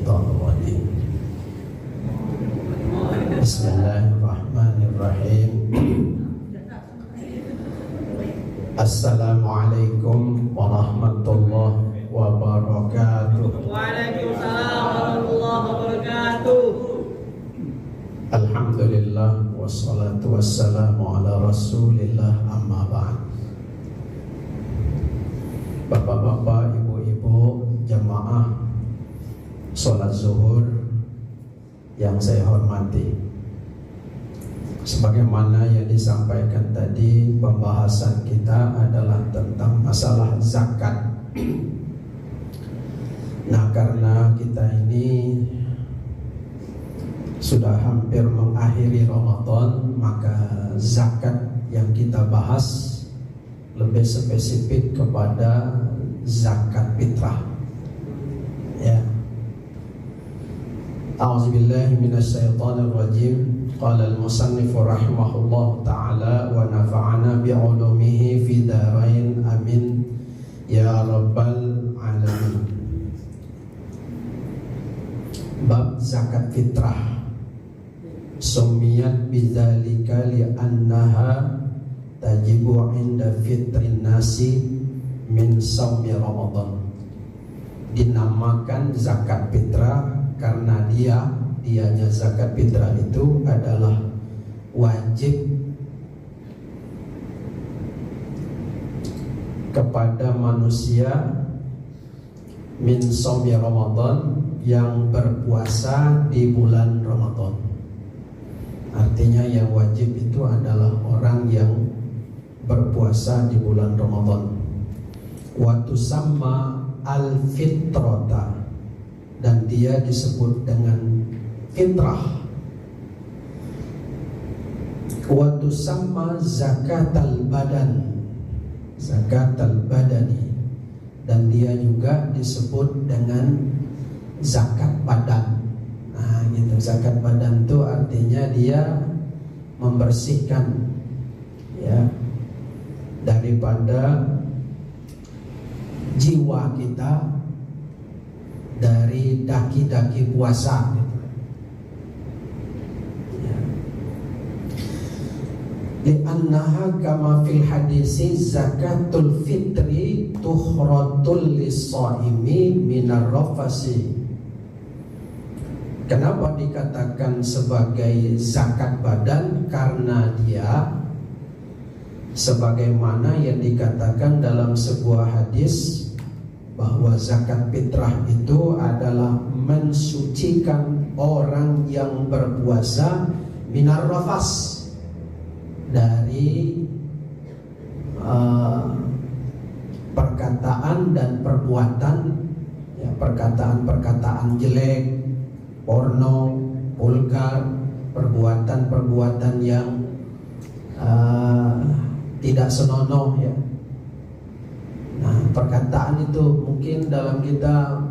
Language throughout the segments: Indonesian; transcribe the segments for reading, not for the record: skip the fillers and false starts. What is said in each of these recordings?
الشيطان الرجيم بسم الله الرحمن الرحيم السلام عليكم ورحمة الله وبركاته. Waalaikumsalam warahmatullahi wabarakatuh. Alhamdulillah wassalatu wassalamu ala rasulillah amma ba'd. Bapak-bapak, ibu-ibu, jamaah sholat zuhur yang saya hormati, sebagaimana yang disampaikan tadi, pembahasan kita adalah tentang masalah zakat. Nah, karena kita ini sudah hampir mengakhiri Ramadan, maka zakat yang kita bahas lebih spesifik kepada zakat fitrah. Ya. A'udzubillahi minasyaitonir rajim. Qala al-musannif rahimahullah ta'ala wa nafa'ana bi'ulumihi fi darain amin ya rabbal alamin. Bab zakat fitrah. Sumiyat bidzalika li'annaha tajibu inda fitrin nasi min shaumi Ramadan. Dinamakan zakat fitrah karena dianya zakat fitrah itu adalah wajib kepada manusia min shaumi Ramadan, yang berpuasa di bulan Ramadan. Artinya yang wajib itu adalah orang yang berpuasa di bulan Ramadan. Wa tusamma al-fitrata, dan dia disebut dengan fitrah. Wa tusamma zakatal badan, zakatal badani, dan dia juga disebut dengan zakat badan. Nah, gitu. Zakat badan itu artinya dia membersihkan, ya, daripada jiwa kita dari daki-daki puasa, gitu. Ya. Li'annaha kama fil hadisi zakatul fitri tuhratul lis-shaimi minar rafasi. Kenapa dikatakan sebagai zakat badan? Karena dia sebagaimana yang dikatakan dalam sebuah hadis bahwa zakat fitrah itu adalah mensucikan orang yang berpuasa minar rafas, dari perkataan dan perbuatan, ya, perkataan-perkataan jelek, porno, vulgar, perbuatan-perbuatan yang tidak senonoh, ya. Nah, perkataan itu mungkin dalam kita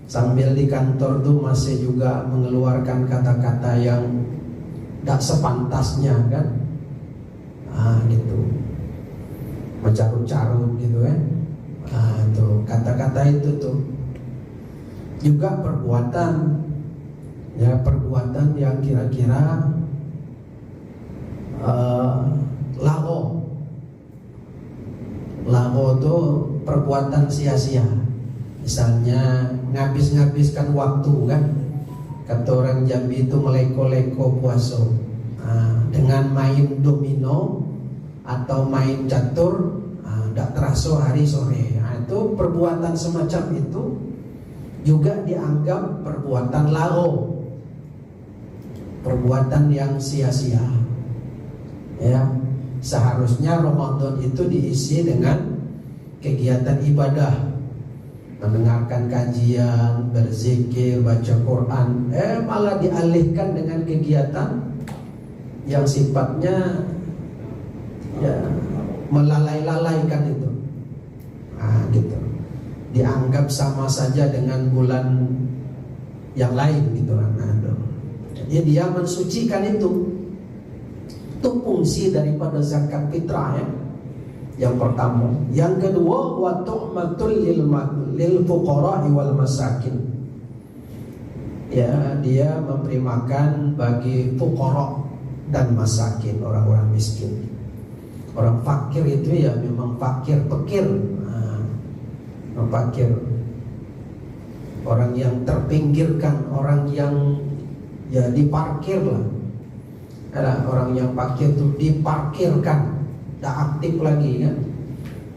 sambil di kantor tuh masih juga mengeluarkan kata-kata yang tidak sepantasnya, kan? Ah, gitu, mencarut-carut gitu, kan? Ah, tuh kata-kata itu tuh juga perbuatan, ya, perbuatan yang kira-kira lago itu perbuatan sia-sia. Misalnya ngabiskan waktu, kan? Kata orang Jambi itu meleko-leko puasa, dengan main domino atau main catur, tidak terasa hari sore. Itu perbuatan semacam itu juga dianggap perbuatan lago, perbuatan yang sia-sia. Ya, seharusnya Ramadan itu diisi dengan kegiatan ibadah, mendengarkan kajian, berzikir, baca Quran. Malah dialihkan dengan kegiatan yang sifatnya, ya, melalai-lalaikan itu. Nah, gitu. Dianggap sama saja dengan bulan yang lain, gitu. Nah, jadi dia mensucikan itu. Itu fungsi daripada zakat fitrah, ya. Yang pertama. Yang kedua, wa tu'matul lil fuqara wal masakin. ya dia memberi makan bagi fuqara dan masakin, orang-orang miskin. Orang fakir itu ya memang fakir, pekir, fakir, orang yang terpinggirkan, orang yang ya diparkir lah. Orang yang fakir itu diparkirkan, tidak aktif lagi kan.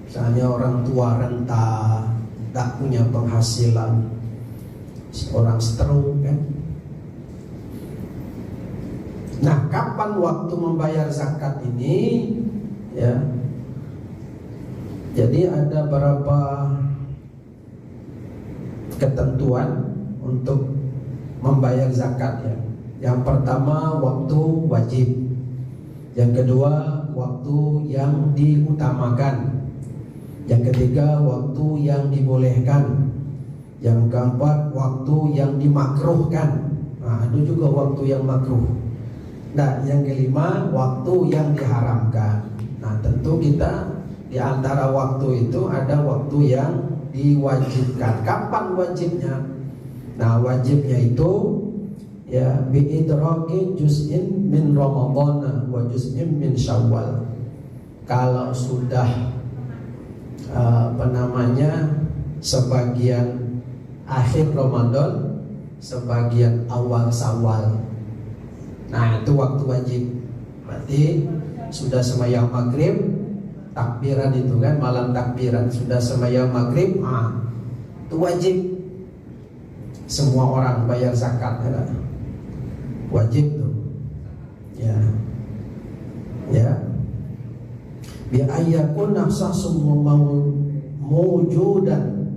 Misalnya orang tua renta, tidak punya penghasilan, orang stroke kan. Nah, kapan waktu membayar zakat ini? Ya, jadi ada beberapa ketentuan untuk membayar zakat ya. Yang pertama waktu wajib, yang kedua waktu yang diutamakan, yang ketiga waktu yang dibolehkan, yang keempat waktu yang dimakruhkan. Nah, itu juga waktu yang makruh. Nah, yang kelima waktu yang diharamkan. Nah, tentu kita di antara waktu itu ada waktu yang diwajibkan. Kapan wajibnya? Nah, wajibnya itu ya biidraki juz'in min Ramadan wa juz'in min Syawal. Kalau sudah sebagian akhir Ramadan, sebagian awal Syawal. Nah, itu waktu wajib. Berarti sudah sembahyang maghrib, takbiran itu kan, malam takbiran, sudah sembahyang maghrib, itu wajib. Semua orang bayar zakat ya. Wajib tuh. Ya. Bi ayyakun nafsasum mawjudan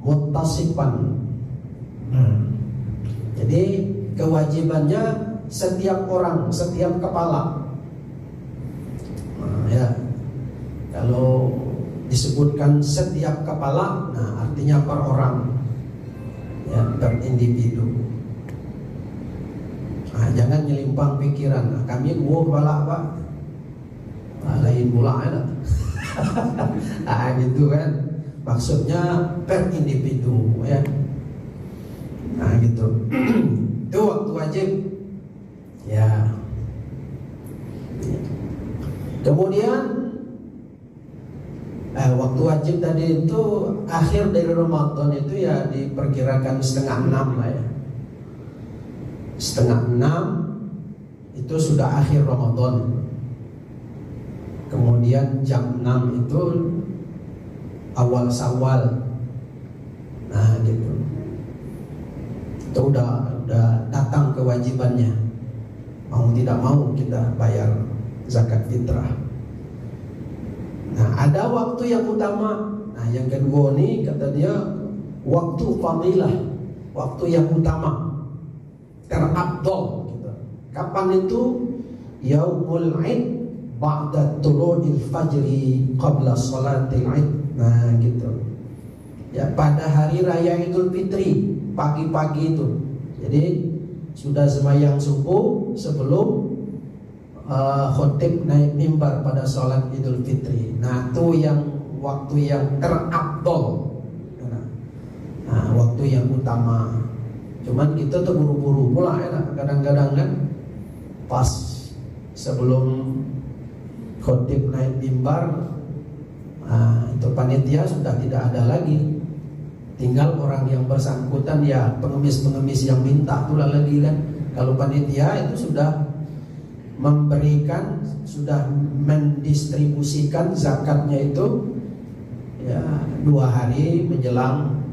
muttasifan. Jadi kewajibannya setiap orang, setiap kepala. Ya. Kalau disebutkan setiap kepala, nah artinya per orang, ya, per individu. Nah, jangan nyelimpang pikiran. Kami gua kepala Pak, lain pula ada. Gitu kan. Maksudnya per individu, ya. Nah gitu. Itu waktu wajib. Ya. Kemudian waktu wajib tadi itu akhir dari Ramadan itu ya diperkirakan 5:30 lah ya. 5:30 itu sudah akhir Ramadan. Kemudian jam 6 itu awal Syawal. Nah gitu. Itu udah datang kewajibannya. Mau tidak mau kita bayar zakat fitrah. Nah, ada waktu yang utama. Nah, yang kedua nih kata dia waktu fadilah, waktu yang utama, terafdal gitu. Kapan itu? Yaumul Id ba'da tulu'il fajri qabla salatil Id. Nah, gitu. Ya, pada hari raya Idul Fitri, pagi-pagi itu. Jadi sudah sembahyang subuh sebelum khotib naik mimbar pada sholat Idul Fitri. Nah, itu yang waktu yang terafdal. Nah, waktu yang utama. Cuman kita tuh buru-buru pula ya, kadang-kadang kan pas sebelum khotib naik mimbar, itu panitia sudah tidak ada lagi. Tinggal orang yang bersangkutan ya, pengemis-pengemis yang minta itulah lagi kan. Kalau panitia itu sudah memberikan, sudah mendistribusikan zakatnya itu ya 2 hari menjelang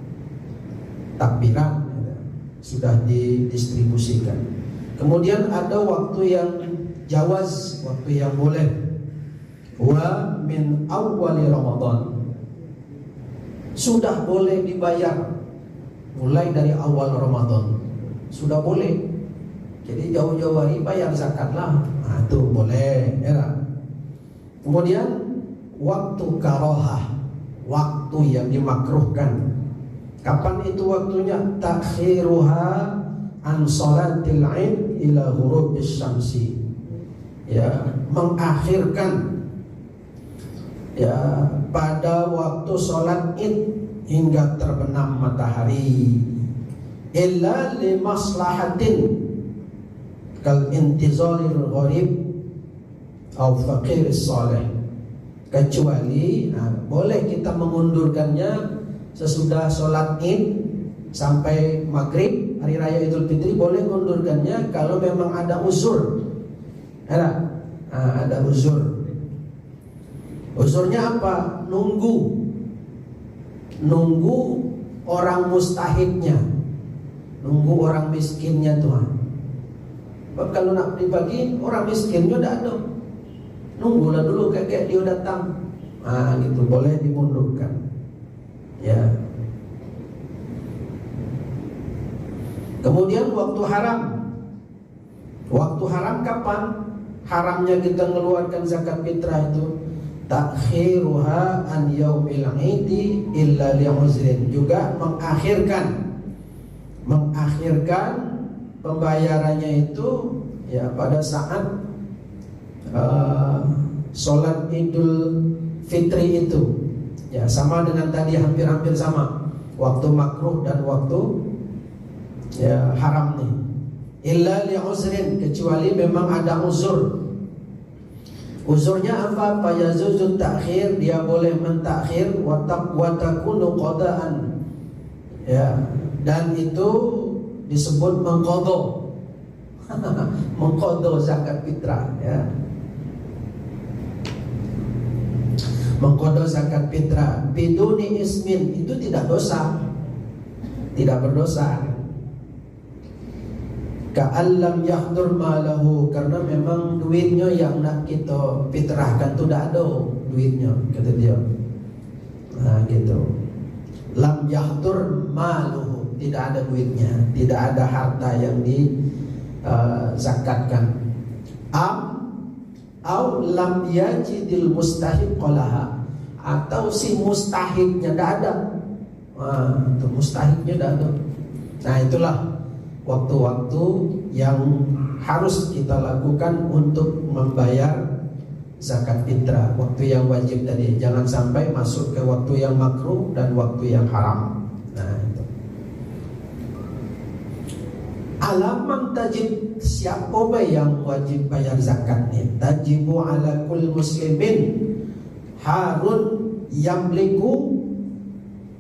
takbiran ya, sudah didistribusikan. Kemudian ada waktu yang jawaz, waktu yang boleh. Wa min awwali Ramadan, sudah boleh dibayar mulai dari awal Ramadan, sudah boleh. Jadi jauh-jauh hari bayar zakat lah. Nah, itu boleh ya. Kemudian waktu karohah, waktu yang dimakruhkan. Kapan itu waktunya? Takhiruha an salatil Id ila ghurubis syamsi. Ya, mengakhirkan ya pada waktu sholat Id hingga terbenam matahari. illa li maslahatin kal intizalil gharib atau faqir salih, kecuali boleh kita mengundurkannya sesudah sholat Id sampai maghrib hari raya Idul Fitri, boleh mengundurkannya kalau memang ada uzur. Ada uzur. Uzurnya apa? Nunggu orang mustahiknya, nunggu orang miskinnya Tuhan. Sebab kalau nak dibagi orang miskinnya udah ada, nunggulah dulu kakek dia datang. Gitu boleh dimundurkan. Ya. Kemudian waktu haram. Waktu haram kapan? Haramnya kita mengeluarkan zakat fitrah itu takhiruha an yaumil idi illa li'uzrin, juga mengakhirkan pembayarannya itu ya pada saat sholat Idul Fitri itu. Ya, sama dengan tadi, hampir-hampir sama. Waktu makruh dan waktu ya haram nih. Illa li'uzrin, kecuali memang ada uzur. Uzurnya apa? Fayazuzut takhir, dia boleh mentakhir wa takunu qadaan. Ya, dan itu disebut mengqadha. Mengqadha zakat fitrah, ya. Mengqadha zakat fitrah biduni ismin, itu tidak dosa. Tidak berdosa. Ka'allam yahdur malahu, karena memang duitnya yang nak kita fitrahkan tu dah ada duitnya, kata dia. Gitu. Lam yahdur maluhu, tidak ada duitnya, tidak ada harta yang zakatkan. Au lam yajidil mustahiq qalaha, atau si mustahiknya dah ada. Itu mustahiknya dah ada. Nah, itulah waktu-waktu yang harus kita lakukan untuk membayar zakat fitrah. Waktu yang wajib tadi, jangan sampai masuk ke waktu yang makruh dan waktu yang haram. Nah, itu. Alaman tajib, siapa yang wajib bayar zakat ni? Tajibu ala kul muslimin harun yamliku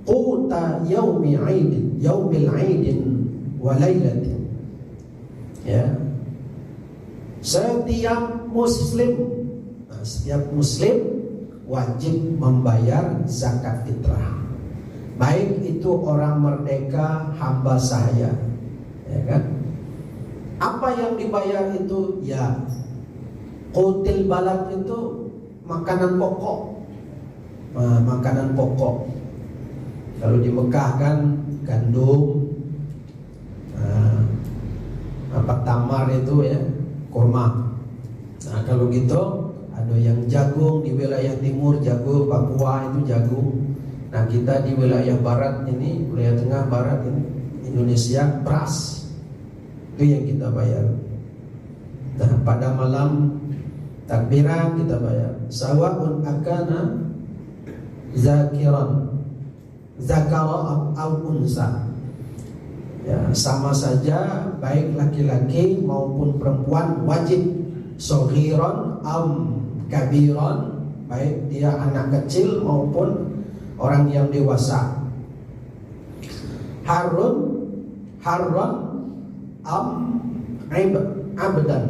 quta yaumil aidin walailatin. Ya, setiap muslim wajib membayar zakat fitrah, baik itu orang merdeka, hamba sahaya, ya kan? Apa yang dibayar itu ya qutil balad, itu makanan pokok. Makanan pokok. Kalau di Mekah kan gandum, tamar itu ya, kurma. Nah, kalau gitu ada yang jagung di wilayah timur, jagung Papua itu jagung. Nah, kita di wilayah barat ini, wilayah tengah barat ini Indonesia, beras. Itu yang kita bayar. Nah, pada malam takbiran kita bayar. Sawa'un akana zakara au unsa. Ya, sama saja baik laki-laki maupun perempuan wajib, soghiron am kabiron, baik dia anak kecil maupun orang yang dewasa. Harun am abdan,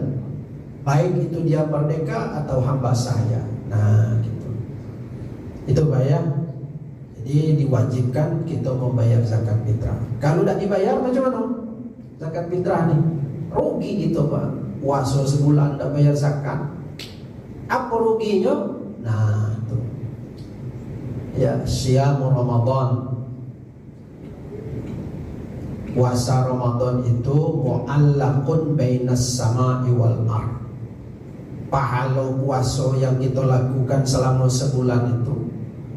baik itu dia merdeka atau hamba sahaya. Nah, gitu. Itu bayar. Jadi diwajibkan kita membayar zakat fitrah. Kalau tidak dibayar macam mana? Zakat fitrah nih rugi gitu Pak. Puasa sebulan tidak bayar zakat, apa ruginya? Nah, itu ya, siyam Ramadan. Puasa Ramadan itu mu'allaqun bainas sama'i wal ardh. Pahala puasa yang kita lakukan selama sebulan itu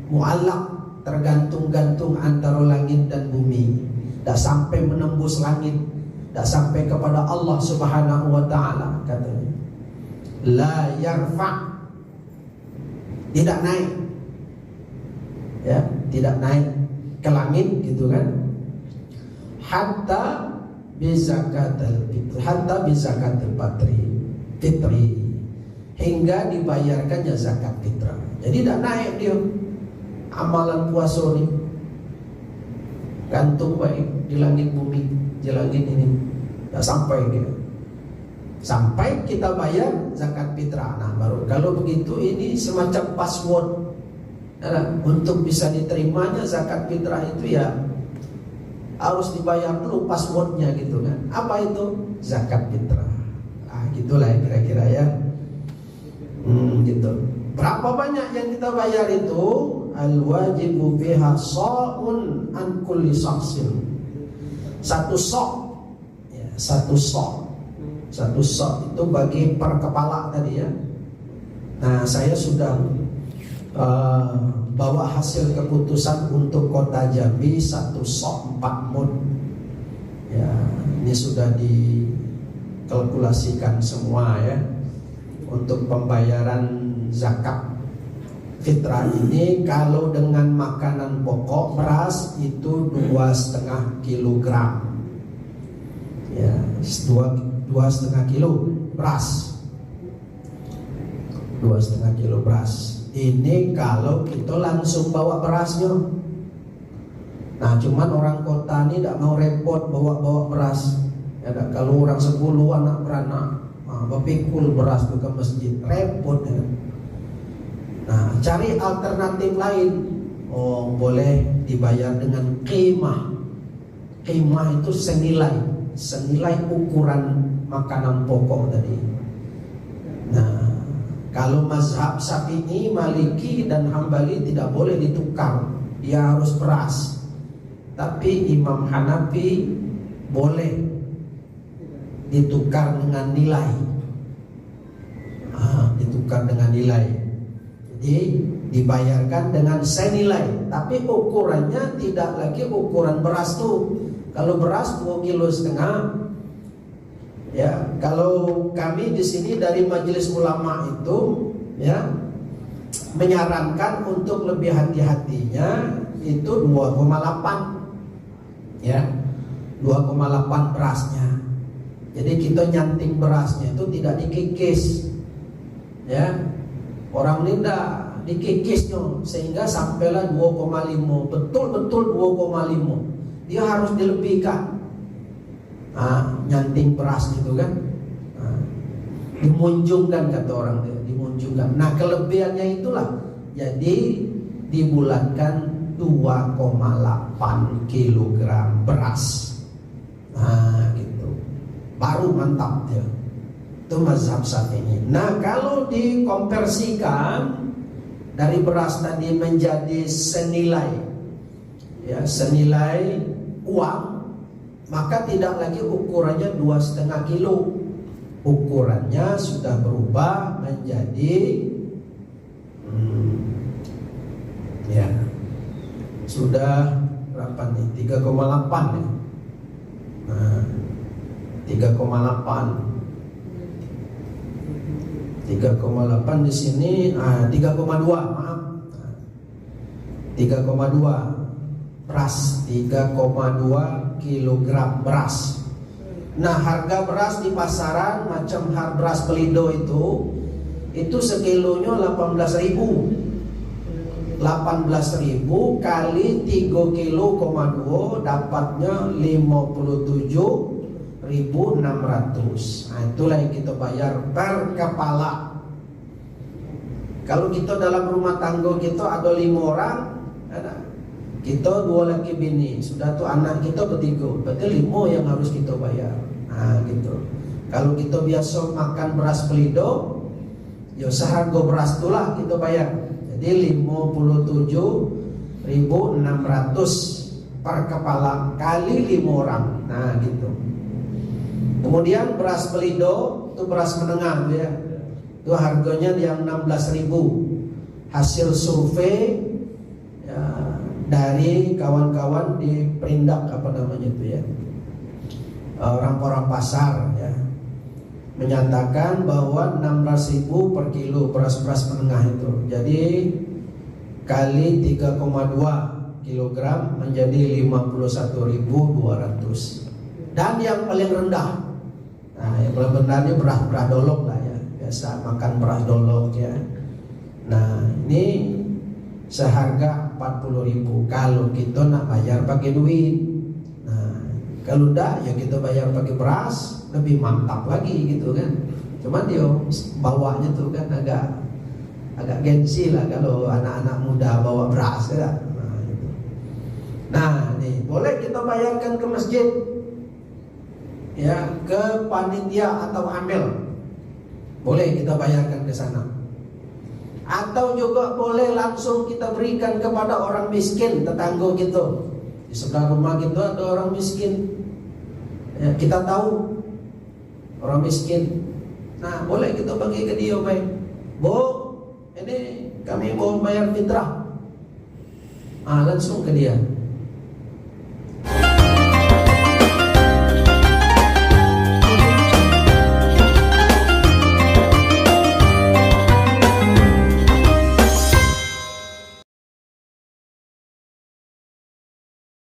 mu'allaq, tergantung-gantung antara langit dan bumi. Tak sampai menembus langit, tak sampai kepada Allah Subhanahu wa ta'ala, katanya. La yarfa', tidak naik. Ya, tidak naik ke langit gitu kan. hatta bizakatil fitri, hingga dibayarkannya zakat fitrah. Jadi tidak naik dia amalan puasa ini, gantung baik di langit bumi, di langit ini, tidak sampai dia. Sampai kita bayar zakat fitrah. Nah baru kalau begitu ini semacam password. Nah, untuk bisa diterimanya zakat fitrah itu ya harus dibayar dulu passwordnya gitu kan. Apa itu? Zakat fitrah. Ah gitulah ya kira-kira ya. Gitu. Berapa banyak yang kita bayar itu? Al-wajibu fiha sa'un an kulli saksin. Satu sok, ya, satu sok itu bagi per kepala tadi ya. Nah saya sudah bawa hasil keputusan untuk kota Jambi, satu sok 4 mud. Ya ini sudah dikalkulasikan semua ya. Untuk pembayaran zakat fitrah ini kalau dengan makanan pokok beras itu 2,5 kilogram. Ya 2,5 kilo beras. 2,5 kilo beras. Ini kalau kita langsung bawa berasnya. Nah cuman orang kota ini tidak mau repot bawa beras ya, kalau orang 10 anak beranak berpikul beras ke masjid repot ya. Nah cari alternatif lain. Oh boleh dibayar dengan qimah. Qimah itu senilai ukuran makanan pokok tadi. Nah kalau mazhab Syafi'i, Maliki dan Hambali tidak boleh ditukar, dia harus beras. Tapi Imam Hanafi boleh ditukar dengan nilai. Ditukar dengan nilai. Jadi dibayarkan dengan senilai, tapi ukurannya tidak lagi ukuran beras tuh. Kalau beras 2,5 kilo. Ya, kalau kami di sini dari Majelis Ulama itu ya menyarankan untuk lebih hati-hatinya itu 2,8 ya, 2,8 berasnya. Jadi kita nyanting berasnya itu tidak dikikis ya. Orang ini tidak dikikisnya sehingga sampailah 2,5, betul-betul 2,5. Dia harus dilebihkan. Nyanting beras gitu kan, dimunjungkan kata orang itu, dimunjungkan. Nah kelebihannya itulah jadi dibulatkan 2,8 kilogram beras. Nah gitu, baru mantap dia. Itu mazhab Syafi'i. Nah kalau dikonversikan dari beras tadi menjadi senilai ya, senilai uang, maka tidak lagi ukurannya 2,5 kilo. Ukurannya sudah berubah menjadi ya sudah berapa nih? 3,8 ya. Nah, 3,8 di sini 3,2 maaf. 3,2 beras, 3,2 kilogram beras. Nah harga beras di pasaran macam harga beras Pelindo itu sekilonya 18.000. 18.000 kali 3,2 kilo dapatnya 57.600. Nah itulah yang kita bayar per kepala. Kalau kita dalam rumah tangga kita ada 5 orang, kita 2 laki bini, sudah tuh anak kita bertiga, berarti 5 yang harus kita bayar. Nah gitu. Kalau kita biasa makan beras Pelindo, ya seharga beras itulah kita bayar. Jadi 57.600 per kepala kali 5 orang. Nah gitu. Kemudian beras Pelindo itu beras menengah ya. Itu harganya yang 16.000. Hasil survei ya, dari kawan-kawan di Perindak apa namanya itu ya, orang-orang pasar ya, menyatakan bahwa 16.000 per kilo beras-beras menengah itu. Jadi kali 3,2 kilogram menjadi 51.200. Dan yang paling rendah, nah yang paling rendah ini beras dolok lah ya, biasa makan beras dolok ya. Nah ini seharga 40.000 kalau kita nak bayar pakai duit. Nah kalau enggak ya kita bayar pakai beras, lebih mantap lagi gitu kan. Cuman dia bawanya tuh kan agak gengsi lah kalau anak-anak muda bawa beras ya. Nah, gitu. Nah nih boleh kita bayarkan ke masjid, ya, ke panitia atau amil, boleh kita bayarkan ke sana. Atau juga boleh langsung kita berikan kepada orang miskin, tetangga kita. Di sebelah rumah kita ada orang miskin, ya, kita tahu orang miskin. Nah boleh kita bagi ke dia, baik, Bu, ini kami mau bayar fitrah. Langsung ke dia.